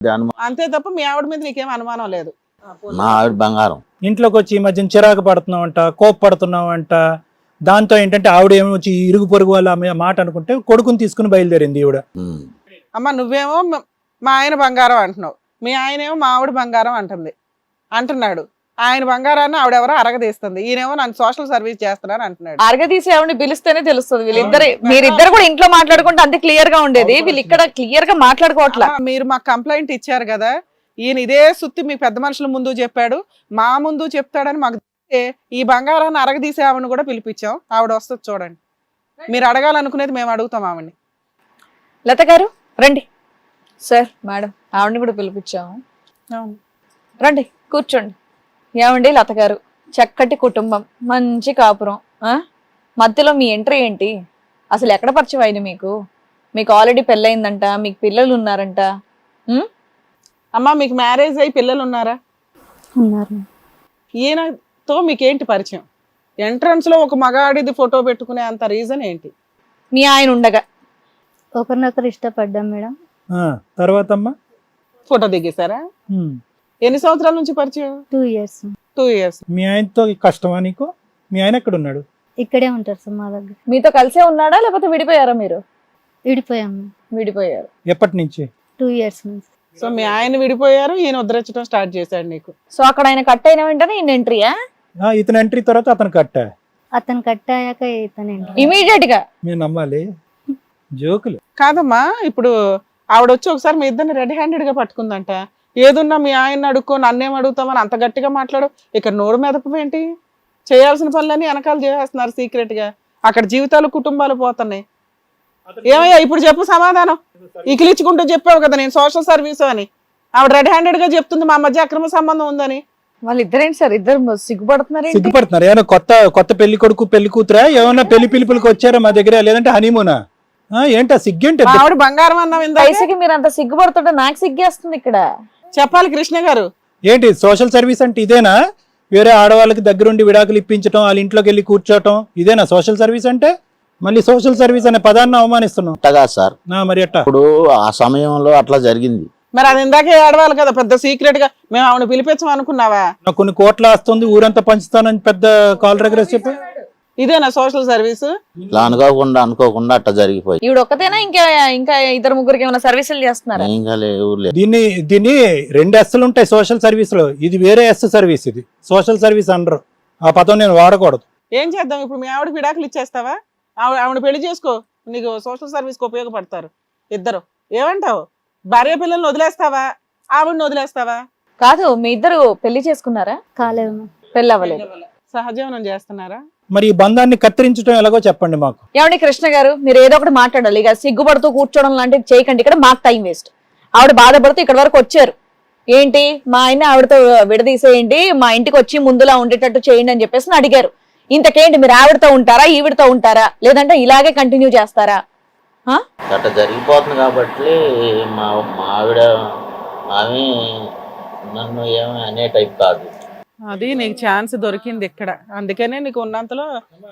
అంతే తప్ప మీ ఆవిడ మీద నీకేం అనుమానం లేదు. మా ఆవిడ బంగారం. ఇంట్లోకి వచ్చి ఈ మధ్యన చిరాకు పడుతున్నావంట, కోప్పడుతున్నావంట. దాంతో ఏంటంటే ఆవిడ ఏమో వచ్చి ఇరుగు పొరుగు వాళ్ళ మాట అనుకుంటే కొడుకుని తీసుకుని బయలుదేరింది ఈవిడ. అమ్మ నువ్వేమో మా ఆయన బంగారం అంటున్నావు, మీ ఆయనేమో మా ఆవిడ బంగారం అంటున్నాడు. ఆయన బంగారాన్ని ఆవిడెవరో అరగదీస్తుంది, ఈయనేమో నన్ను సోషల్ సర్వీస్ చేస్తున్నాను అంటున్నాడు. అరగదీసి ఆవిడని పిలిస్తేనే తెలుస్తుంది. మీరిద్దరు కూడా ఇంట్లో మాట్లాడుకుంటే అంతే క్లియర్ గా ఉండేది, వీళ్ళు ఇక్కడ క్లియర్ గా మాట్లాడుకోవట్లా. మీరు మాకు కంప్లైంట్ ఇచ్చారు కదా, ఈయన ఇదే సుత్తి మీ పెద్ద మనుషుల ముందు చెప్పాడు, మా ముందు చెప్తాడని మాకు ఈ బంగారాన్ని అరగదీసే ఆవిడని కూడా పిలిపించాం. ఆవిడ వస్తుంది చూడండి, మీరు అడగాలనుకునేది మేము అడుగుతాం ఆవిడని. లత గారు రండి. సార్ మేడం ఆవిడని కూడా పిలిపించాము, రండి కూర్చోండి. ఏమండి లత గారు, చక్కటి కుటుంబం, మంచి కాపురం, మధ్యలో మీ ఎంట్రీ ఏంటి? అసలు ఎక్కడ పరిచయం అయింది మీకు ఆల్రెడీ పెళ్ళయిందంట, మీకు పిల్లలు ఉన్నారంట. అమ్మా మీకు మ్యారేజ్ అయ్యి పిల్లలు ఉన్నారా? ఉన్నారు. ఈయనతో మీకేంటి పరిచయం? ఎంట్రన్స్ లో ఒక మగాడిది ఫోటో పెట్టుకునే అంత రీజన్ ఏంటి? మీ ఆయన ఉండగా ఒకరినొకరు ఇష్టపడ్డాం మేడం. తర్వాత అమ్మా ఫోటో దిగేశారా? ఎన్ని సంవత్సరాల నుంచి పరిచయం? 2 years. 2 years. మీ ఆయనతో కష్టమా నీకు? మీ ఆయన ఎక్కడ ఉన్నాడు? ఇక్కడే ఉంటారు సార్ మా దగ్గర. మీతో కలిసే ఉన్నాడా లేకపోతే విడిపోయారా? మీరు విడిపోయాము. విడిపోయారు. ఎప్పటి నుంచి? 2 years నుంచి. సో మీ ఆయన విడిపోయారు, ఈయన ఉద్ధరించడం స్టార్ట్ చేశాడు నీకు. సో అక్కడ ఆయన కట్ అయిన వెంటనే ఈయన ఎంట్రీయా? ఇతను ఎంట్రీ తర్వాత అతను కట్టా? అతను కట్ అయ్యాక ఇతను ఇమీడియట్ గా. మీరు నమ్మాలి జోకులు కాదమ్మా. ఇప్పుడు ఆవిడ వచ్చి ఒకసారి మీ ఇద్దరిని రెడీ హ్యాండెడ్ గా పట్టుకుందంట. ఏదున్నా మీ ఆయన అడుక్కో, నన్నేం అడుగుతామని అంత గట్టిగా మాట్లాడు. ఇక్కడ నోరు మెదపేంటి? చేయాల్సిన పనులన్నీ వెనకాల చేసేస్తున్నారు సీక్రెట్ గా. అక్కడ జీవితాలు కుటుంబాలు పోతున్నాయి. ఏమయ్యా ఇప్పుడు చెప్పు సమాధానం. ఇకిలిచ్చుకుంటూ చెప్పావు కదా నేను సోషల్ సర్వీస్ అని. ఆవిడ రెడీ హ్యాండెడ్ గా చెప్తుంది మా మధ్య అక్రమ సంబంధం ఉందని. వాళ్ళిద్దరేంటి సార్ ఇద్దరు సిగ్గుపడుతున్నారు? సిగ్గుపడుతున్నారు. ఏమైనా కొత్త పెళ్లి కొడుకు పెళ్లి కూతురా? ఏమన్నా పెళ్లి పిలుపులకు వచ్చారా మా దగ్గర? లేదంటే హనీమూనా? ఏంటా సిగ్గేంటి? ఆవిడ బంగారం అన్నావు ఇందాక. వయసుకి మీరు అంత సిగ్గుపడుతుంటే నాకు సిగ్గేస్తుంది. ఇక్కడ చెప్పాలి కృష్ణ గారు. ఏంటి సోషల్ సర్వీస్ అంటే ఇదేనా? వేరే ఆడవాళ్ళకి దగ్గరుండి విడాకులు ఇప్పించడం, వాళ్ళ ఇంట్లోకి వెళ్ళి కూర్చోటం, ఇదేనా సోషల్ సర్వీస్ అంటే? మళ్ళీ సోషల్ సర్వీస్ అనే పదాన్ని అవమానిస్తున్నాం. సార్ మరి ఎట్టా? ఇప్పుడు ఆ సమయంలో అట్లా జరిగింది. మరి అది ఇందాకే ఆడవాలి కదా పెద్ద సీక్రెట్ గా. మేము ఆవిడ పిలిపించాం అనుకున్నావా? నాకు కొన్ని కోట్ల వస్తుంది, ఊరంతా పంచుతానని పెద్ద కాల్ దగ్గర చెప్పి ఇదేనా సోషల్ సర్వీస్? ఇలా అనుకోకుండా అట్లా జరిగిపోయి. ఈవిడ ఒక్కతేనా ఇంకా ఇద్దరు ముగ్గురికి ఏమైనా సర్వీసులు చేస్తున్నారా? దీన్ని 2 ఎస్లు ఉంటాయి సోషల్ సర్వీస్ లో. ఇది వేరే ఎస్ సర్వీస్, ఇది సోషల్ సర్వీస్ అనరు. ఆ పదం నేను వాడకూడదు. ఏం చేద్దాం ఇప్పుడు? మీ ఆవిడ విడాకులు ఇచ్చేస్తావా? ఆవిడ పెళ్లి చేసుకో, నీకు సోషల్ సర్వీస్ కు ఉపయోగపడతారు ఇద్దరు. ఏమంటావు? భార్య పిల్లల్ని వదిలేస్తావా, ఆవిడని వదిలేస్తావా? కాదు, మీ ఇద్దరు పెళ్లి చేసుకున్నారా? కాలేదు. పెళ్లి అవ్వలేదు. సహజీవనం చేస్తున్నారా? మరి ఈ బంధాన్ని కత్తిరించడం ఎలాగో చెప్పండి మాకు. ఏమండి కృష్ణ గారు, మీరు ఏదో ఒకటి మాట్లాడాలి. ఇక సిగ్గుపడుతూ కూర్చోవడం లాంటివి చేయకండి. ఇక్కడ మాకు టైం వేస్ట్. ఆవిడ బాధపడుతూ ఇక్కడ వరకు వచ్చారు. ఏంటి మా ఆయన ఆవిడతో విడదీసేయండి, మా ఇంటికి వచ్చి ముందులా ఉండేటట్టు చేయండి అని చెప్పేసి అడిగారు. ఇంతకేంటి మీరు ఆవిడతో ఉంటారా, ఈవిడతో ఉంటారా, లేదంటే ఇలాగే కంటిన్యూ చేస్తారా? అట్లా జరిగిపోతుంది కాబట్టి మా ఆవిడ ఆమె నన్ను ఏమి అనే టైప్ కాదు. అది నీకు ఛాన్స్ దొరికింది ఇక్కడ, అందుకనే నీకు ఉన్నంతలో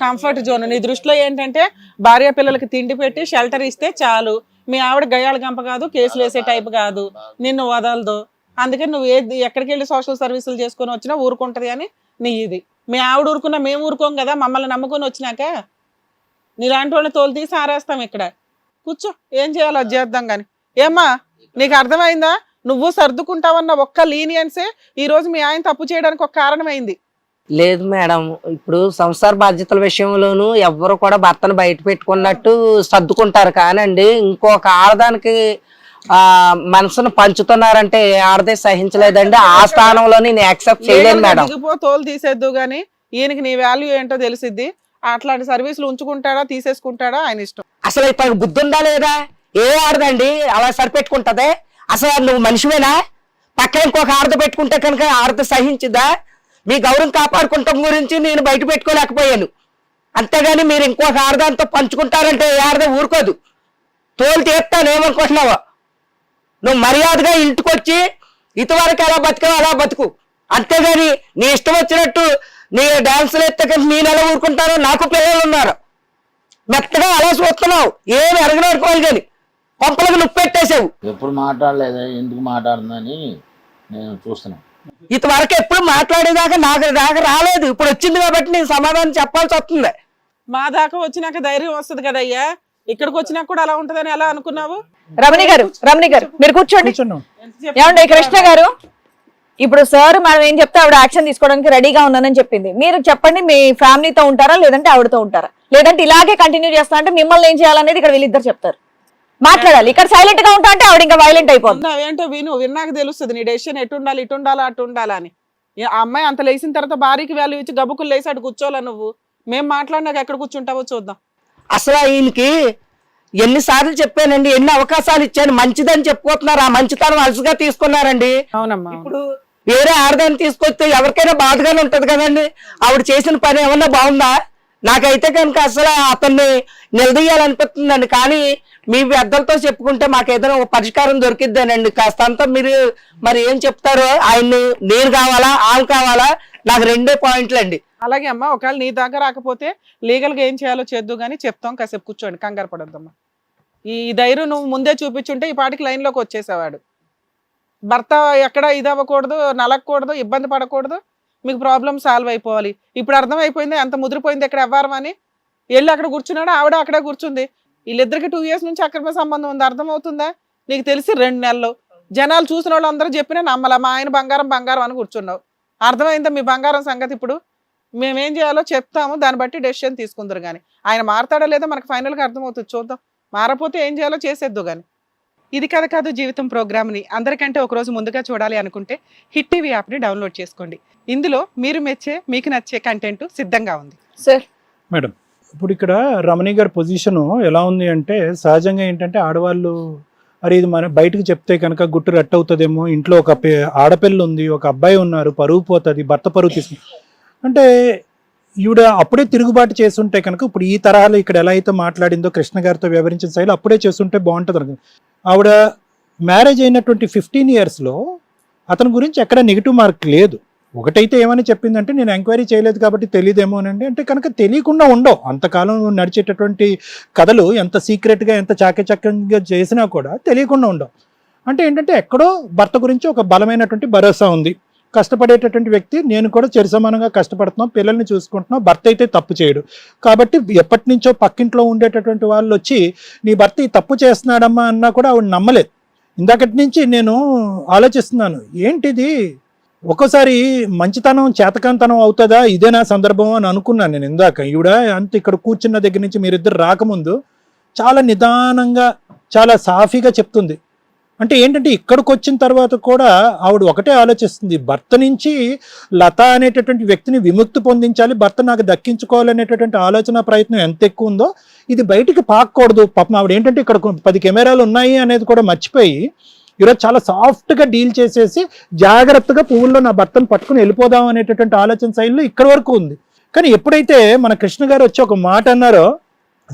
కంఫర్ట్ జోన్. నీ దృష్టిలో ఏంటంటే భార్య పిల్లలకి తిండి పెట్టి షెల్టర్ ఇస్తే చాలు. మీ ఆవిడ గయ్యాల గంప కాదు, కేసులు వేసే టైప్ కాదు, నిన్ను వదలదు. అందుకని నువ్వు ఎక్కడికి వెళ్ళి సోషల్ సర్వీసులు చేసుకొని వచ్చినా ఊరుకుంటది అని నీ ఇది. మీ ఆవిడ ఊరుకున్నా మేము ఊరుకోం కదా. మమ్మల్ని నమ్ముకొని వచ్చినాక నీలాంటి వాళ్ళని తోలు తీసి ఆరేస్తాం. ఇక్కడ కూర్చో, ఏం చేయాలో అది చేద్దాం కానీ. ఏమ్మా నీకు అర్థమైందా? నువ్వు సర్దుకుంటావన్న ఒక్క లీనియన్సే ఈ రోజు మీ ఆయన తప్పు చేయడానికి ఒక కారణమైంది. లేదు మేడం, ఇప్పుడు సంసార బాధ్యతల విషయంలోనూ ఎవ్వరు కూడా భర్తను బయట పెట్టుకున్నట్టు సర్దుకుంటారు. కానండి ఇంకొక ఆడదానికి మనసును పంచుతున్నారంటే ఆడదే సహించలేదండి. ఆ స్థానంలో నేను యాక్సెప్ట్ చేయలేను మేడం. తోలు తీసేద్దు గానీ ఈయనకి నీ వాల్యూ ఏంటో తెలిసిద్ది. అట్లాంటి సర్వీసులు ఉంచుకుంటాడా తీసేసుకుంటాడా ఆయన ఇష్టం. అసలు ఇప్పుడు బుద్ధి ఉందా లేదా? ఏ ఆడదండి అలా సరిపెట్టుకుంటదే? అసలు నువ్వు మనిషివేనా? పక్కన ఇంకొక ఆడద పెట్టుకుంటే కనుక ఆడద సహించుదా? మీ గౌరవం కాపాడుకుంటాం గురించి నేను బయట పెట్టుకోలేకపోయాను. అంతేగాని మీరు ఇంకొక ఆడదాంతో పంచుకుంటారంటే ఏ ఆడద ఊరుకోదు. తోలు తీస్తాను ఏమనుకుంటున్నావా? నువ్వు మర్యాదగా ఇంటికి వచ్చి ఇటువరకు ఎలా బతుకావు అలా బతుకు. అంతేగాని నీ ఇష్టం వచ్చినట్టు నీ డాన్సులు ఎత్తే కనుక నేను ఎలా ఊరుకుంటానో? నాకు పిల్లలు ఉన్నారు. మెత్తగా అలా చూస్తున్నావు, ఏమి అడగనడుకోవాలి కానీ పంపలకు నువ్వు పెట్టేసావు. ఎప్పుడు మాట్లాడలేదు, ఎందుకు మాట్లాడుతుందని నేను చూస్తున్నాను. ఇంతవరకు ఎప్పుడు మాట్లాడేదాకా నాకు రాలేదు. ఇప్పుడు వచ్చింది కాబట్టి నేను సమాధానం చెప్పాల్సి వస్తుంది. మా దాకా వచ్చినాక ధైర్యం వస్తుంది కదయ్యా, ఇక్కడికి వచ్చినాక కూడా అలా ఉంటదని ఎలా అనుకున్నావు? రమణి గారు మీరు కూర్చోండి. కూర్చున్నాం. ఏమండి కృష్ణ గారు, ఇప్పుడు సార్ మనం ఏం చెప్తే ఆవిడ యాక్షన్ తీసుకోవడానికి రెడీగా ఉన్నానని చెప్పింది. మీరు చెప్పండి, మీ ఫ్యామిలీతో ఉంటారా లేదంటే ఆవిడతో ఉంటారా, లేదంటే ఇలాగే కంటిన్యూ చేస్తా అంటే మిమ్మల్ని ఏం చేయాలనేది ఇక్కడ వీళ్ళిద్దరు చెప్తారు. మాట్లాడాలి. ఇక్కడ సైలెంట్ గా ఉంటా అంటే ఆవిడ ఇంకా వైలెంట్ అయిపోతుంది. ఏంటో విన్నాక తెలుస్తుంది నీ డెసిషన్ ఎటు ఉండాలి, ఇటు ఉండాలా అటు ఉండాలా అని. ఆ అమ్మాయి అంత లేచిన తర్వాత భార్యకి వాల్యూ ఇచ్చి గబుకులు లేసి అటు కూర్చోవాలా నువ్వు? మేము మాట్లాడినాక ఎక్కడ కూర్చుంటావో చూద్దాం. అసలు ఈయనకి ఎన్నిసార్లు చెప్పానండి, ఎన్ని అవకాశాలు ఇచ్చాను, మంచిదని చెప్పుకుంటున్నారు. ఆ మంచితనం అలసిగా తీసుకున్నారండి. అవునమ్మా. ఇప్పుడు వేరే ఆడదాన్ని తీసుకొస్తే ఎవరికైనా బాధగానే ఉంటది కదండి. ఆవిడ చేసిన పని ఏమన్నా బాగుందా? నాకైతే కనుక అసలు అతన్ని నిలదీయాలనిపిస్తుందండి. కానీ మీ పెద్దలతో చెప్పుకుంటే మాకు ఏదైనా ఒక పరిష్కారం దొరికిద్దానండి. కాస్తంతా మీరు మరి ఏం చెప్తారో, ఆయన్ని నేను కావాలా ఆమె కావాలా, నాకు 2 పాయింట్లు అండి. అలాగే అమ్మా, ఒకవేళ నీ దాకా రాకపోతే లీగల్ గా ఏం చేయాలో చేద్దు గానీ చెప్తాం, కాసేపు కూర్చోండి, కంగారు పడొద్దమ్మా. ఈ ధైర్యం నువ్వు ముందే చూపించుంటే ఈ పాటికి లైన్ లోకి వచ్చేసేవాడు. భర్త ఎక్కడ ఇది అవ్వకూడదు, నలగకూడదు, ఇబ్బంది పడకూడదు, మీకు ప్రాబ్లం సాల్వ్ అయిపోవాలి. ఇప్పుడు అర్థమైపోయింది ఎంత ముదిరిపోయింది ఎక్కడ ఎవ్వరం అని. వెళ్ళి అక్కడ కూర్చున్నాడు, ఆవిడ అక్కడే కూర్చుంది. వీళ్ళిద్దరికి 2 years నుంచి అక్రమ సంబంధం ఉంది. అర్థమవుతుందా? నీకు తెలిసి 2 నెలలు జనాలు చూసిన వాళ్ళు అందరూ చెప్పినా నమ్మలా. మా ఆయన బంగారం బంగారం అని కూర్చున్నావు. అర్థమైందా మీ బంగారం సంగతి? ఇప్పుడు మేమేం చేయాలో చెప్తాము, దాన్ని బట్టి డెసిషన్ తీసుకుందరు. కానీ ఆయన మారతాడో లేదో మనకు ఫైనల్గా అర్థమవుతుంది, చూద్దాం. మారపోతే ఏం చేయాలో చేసేద్దు. కానీ ఇది కథ కాదు జీవితం ప్రోగ్రామ్ని అందరికంటే ఒకరోజు ముందుగా చూడాలి అనుకుంటే హిట్ టీవీ యాప్ని డౌన్లోడ్ చేసుకోండి. ఇందులో మీరు మెచ్చే మీకు నచ్చే కంటెంట్ సిద్ధంగా ఉంది. సార్ మేడం, ఇప్పుడు ఇక్కడ రమణి గారి పొజిషను ఎలా ఉంది అంటే, సహజంగా ఏంటంటే ఆడవాళ్ళు అరే ఇది మన బయటకు చెప్తే కనుక గుట్టు రట్టు అవుతుందేమో, ఇంట్లో ఒక ఆడపిల్ల ఉంది, ఒక అబ్బాయి ఉన్నారు, పరువు పోతుంది, భర్త పరువు తీసుకు అంటే ఈవిడ అప్పుడే తిరుగుబాటు చేస్తుంటే కనుక ఇప్పుడు ఈ తరహాలో ఇక్కడ ఎలా అయితే మాట్లాడిందో కృష్ణ గారితో వివరించిన శైలి అప్పుడే చేస్తుంటే బాగుంటుంది అనుకుంది. ఆవిడ మ్యారేజ్ అయినటువంటి 15 yearsలో అతని గురించి ఎక్కడ నెగిటివ్ మార్క్ లేదు. ఒకటైతే ఏమని చెప్పిందంటే, నేను ఎంక్వైరీ చేయలేదు కాబట్టి తెలియదేమో అనండి. అంటే కనుక తెలియకుండా ఉండవు. అంతకాలం నడిచేటటువంటి కథలు ఎంత సీక్రెట్గా ఎంత చాకచక్యంగా చేసినా కూడా తెలియకుండా ఉండవు. అంటే ఏంటంటే ఎక్కడో భర్త గురించి ఒక బలమైనటువంటి భరోసా ఉంది. కష్టపడేటటువంటి వ్యక్తి, నేను కూడా సమానంగా కష్టపడుతున్నాం, పిల్లల్ని చూసుకుంటున్నాం, భర్త అయితే తప్పు చేయడు. కాబట్టి ఎప్పటి నుంచో పక్కింట్లో ఉండేటటువంటి వాళ్ళు వచ్చి నీ భర్త ఈ తప్పు చేస్తున్నాడమ్మా అన్నా కూడా ఆవిడ నమ్మలేదు. ఇందాకటి నుంచి నేను ఆలోచిస్తున్నాను, ఏంటిది ఒక్కోసారి మంచితనం చేతకాంతనం అవుతుందా, ఇదేనా సందర్భం అని అనుకున్నాను నేను ఇందాక. ఈవిడ అంత ఇక్కడ కూర్చున్న దగ్గర నుంచి మీరిద్దరు రాకముందు చాలా నిదానంగా చాలా సాఫీగా చెప్తుంది. అంటే ఏంటంటే ఇక్కడికి వచ్చిన తర్వాత కూడా ఆవిడ ఒకటే ఆలోచిస్తుంది, భర్త నుంచి లత అనేటటువంటి వ్యక్తిని విముక్తి పొందించాలి, భర్త నాకు దక్కించుకోవాలనేటటువంటి ఆలోచన ప్రయత్నం ఎంత ఎక్కువ ఉందో ఇది బయటికి పాకూడదు. పాపం ఆవిడ ఏంటంటే ఇక్కడ 10 కెమెరాలు ఉన్నాయి అనేది కూడా మర్చిపోయి ఈరోజు చాలా సాఫ్ట్గా డీల్ చేసేసి జాగ్రత్తగా పువ్వుల్లో నా భర్తను పట్టుకుని వెళ్ళిపోదాం అనేటటువంటి ఆలోచన శైలిలో ఇక్కడ వరకు ఉంది. కానీ ఎప్పుడైతే మన కృష్ణ గారు వచ్చి ఒక మాట అన్నారో,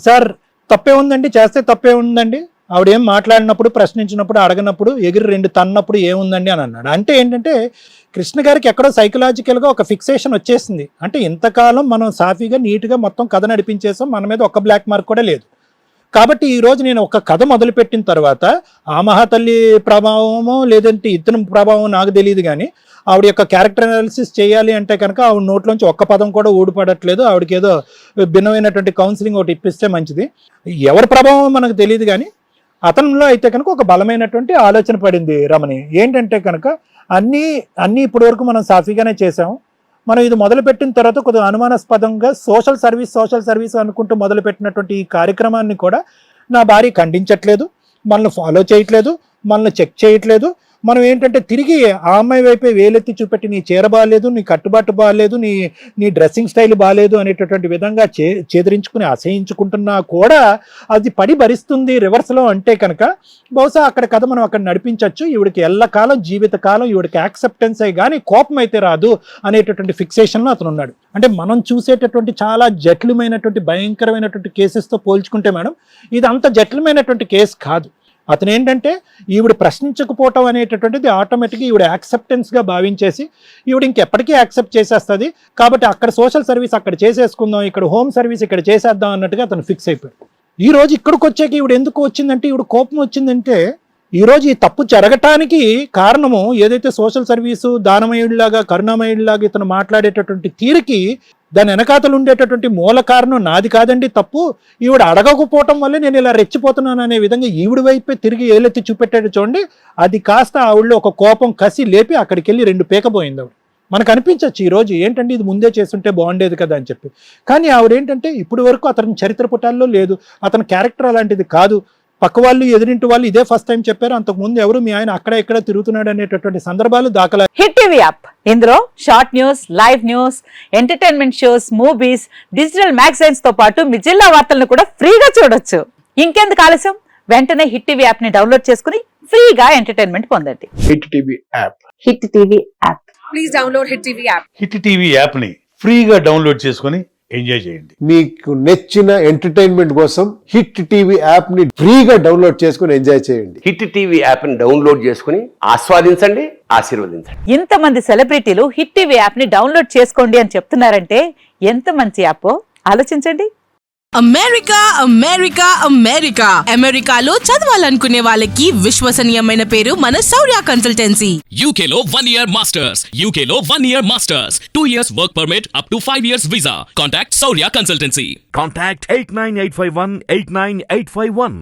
సార్ తప్పే ఉందండి, చేస్తే తప్పే ఉందండి, ఆవిడేం మాట్లాడినప్పుడు ప్రశ్నించినప్పుడు అడగనప్పుడు ఎగిరి 2 తన్నప్పుడు ఏముందండి అని అన్నాడు. అంటే ఏంటంటే కృష్ణ గారికి ఎక్కడో సైకలాజికల్గా ఒక ఫిక్సేషన్ వచ్చేసింది. అంటే ఇంతకాలం మనం సాఫీగా నీట్గా మొత్తం కథ నడిపించేసాం, మన మీద ఒక బ్లాక్ మార్క్ కూడా లేదు. కాబట్టి ఈరోజు నేను ఒక కథ మొదలుపెట్టిన తర్వాత ఆ మహాతల్లి ప్రభావమో లేదంటే ఇతని ప్రభావం నాకు తెలియదు, కానీ ఆవిడ యొక్క క్యారెక్టర్ అనాలిసిస్ చేయాలి అంటే కనుక ఆవిడ నోట్లోంచి ఒక్క పదం కూడా ఊడిపడట్లేదు. ఆవిడకి ఏదో భిన్నమైనటువంటి కౌన్సిలింగ్ ఒకటి ఇప్పిస్తే మంచిది. ఎవరి ప్రభావం మనకు తెలియదు, కానీ అతనిలో అయితే కనుక ఒక బలమైనటువంటి ఆలోచన పడింది రమణి. ఏంటంటే కనుక అన్నీ ఇప్పటి వరకు మనం సాఫీగానే చేసాం. మనం ఇది మొదలుపెట్టిన తర్వాత కొద్దిగా అనుమానాస్పదంగా సోషల్ సర్వీస్ అనుకుంటూ మొదలుపెట్టినటువంటి ఈ కార్యక్రమాన్ని కూడా నా భార్య ఖండించట్లేదు, మనల్ని ఫాలో చేయట్లేదు, మనల్ని చెక్ చేయట్లేదు. మనం ఏంటంటే తిరిగి ఆ అమ్మాయి వైపే వేలెత్తి చూపెట్టి నీ చీర బాగాలేదు, నీ కట్టుబాటు బాగాలేదు, నీ డ్రెస్సింగ్ స్టైల్ బాగాలేదు అనేటటువంటి విధంగా చేదరించుకుని అసహించుకుంటున్నా కూడా అది పడి భరిస్తుంది రివర్స్లో. అంటే కనుక బహుశా అక్కడ కథ మనం అక్కడ నడిపించవచ్చు. ఈవిడికి ఎల్లకాలం జీవితకాలం ఈవిడికి యాక్సెప్టెన్స్ అయ్యి కానీ కోపం అయితే రాదు అనేటటువంటి ఫిక్సేషన్లో అతను ఉన్నాడు. అంటే మనం చూసేటటువంటి చాలా జటిలమైనటువంటి భయంకరమైనటువంటి కేసెస్తో పోల్చుకుంటే మేడం ఇది అంత జటిలమైనటువంటి కేసు కాదు. అతను ఏంటంటే ఈవిడ ప్రశ్నించకపోవటం అనేటటువంటిది ఆటోమేటిక్గా ఈవిడ యాక్సెప్టెన్స్గా భావించేసి ఈవిడ ఇంకెప్పటికీ యాక్సెప్ట్ చేసేస్తుంది. కాబట్టి అక్కడ సోషల్ సర్వీస్ అక్కడ చేసేసుకుందాం, ఇక్కడ హోమ్ సర్వీస్ ఇక్కడ చేసేద్దాం అన్నట్టుగా అతను ఫిక్స్ అయిపోయాడు. ఈ రోజు ఇక్కడికి వచ్చాక ఈవిడ ఎందుకు వచ్చిందంటే, ఈవిడ కోపం వచ్చిందంటే, ఈ రోజు ఈ తప్పు జరగటానికి కారణము ఏదైతే సోషల్ సర్వీసు దానమయుడిలాగా కరుణామయుడిలాగా ఇతను మాట్లాడేటటువంటి తీరుకి దాని వెనకాతలు ఉండేటటువంటి మూల కారణం నాది కాదండి తప్పు, ఈవిడ అడగకపోవటం వల్లే నేను ఇలా రెచ్చిపోతున్నాను అనే విధంగా ఈవిడ వైపే తిరిగి ఏలెత్తి చూపెట్టాడు చూడండి. అది కాస్త ఆవిడలో ఒక కోపం కసి లేపి అక్కడికి వెళ్ళి 2 పీకపోయింది ఆవిడ. మనకు అనిపించవచ్చు ఈరోజు ఏంటంటే ఇది ముందే చేస్తుంటే బాగుండేది కదా అని చెప్పి. కానీ ఆవిడ ఏంటంటే ఇప్పటి వరకు అతని చరిత్ర పుటాల్లో లేదు, అతని క్యారెక్టర్ అలాంటిది కాదు. పక్క వాళ్ళు ఎదురింటి వాళ్ళు ఇదే ఫస్ట్ టైం చెప్పారు, అంతకుముందు ఎవరు మీ ఆయన అక్కడ ఇక్కడ తిరుగుతున్నాడు అనేటటువంటి సందర్భాలు దాఖలా. హిట్ టీవీ యాప్, ఇందులో short news, live news, entertainment shows, movies, digital magazines తో పాటు మీ జిల్లా వార్తలను కూడా ఫ్రీగా చూడొచ్చు. ఇంకెందుకు ఆలస్యం, వెంటనే హిట్ టీవీ యాప్ ని డౌన్లోడ్ చేసుకుని ఫ్రీగా ఎంటర్టైన్మెంట్ పొందండి. Hit TV app. Hit TV app. Please download hit TV app. Hit TV యాప్ని ఫ్రీగా డౌన్లోడ్ చేసుకొని ఎంజాయ్ చేయండి. మీకు నచ్చిన ఎంటర్టైన్మెంట్ కోసం హిట్ టీవీ యాప్ ని ఫ్రీగా డౌన్లోడ్ చేసుకుని ఎంజాయ్ చేయండి. హిట్ టీవీ యాప్ ని డౌన్లోడ్ చేసుకుని ఆస్వాదించండి, ఆశీర్వదించండి. ఇంతమంది సెలబ్రిటీలు హిట్ టీవీ యాప్ ని డౌన్లోడ్ చేసుకోండి అని చెప్తున్నారంటే ఎంత మంచి యాప్ ఆలోచించండి. అమెరికా అమెరికా అమెరికా అమెరికాలో చదవాలనుకునే వాళ్ళకి విశ్వసనీయమైన పేరు మన శౌర్య కన్సల్టెన్సీ. UK లో 1 year masters, UK లో 1 year masters, 2 years work permit up to 5 years visa. Contact Saurya Consultancy. Contact 89851 89851.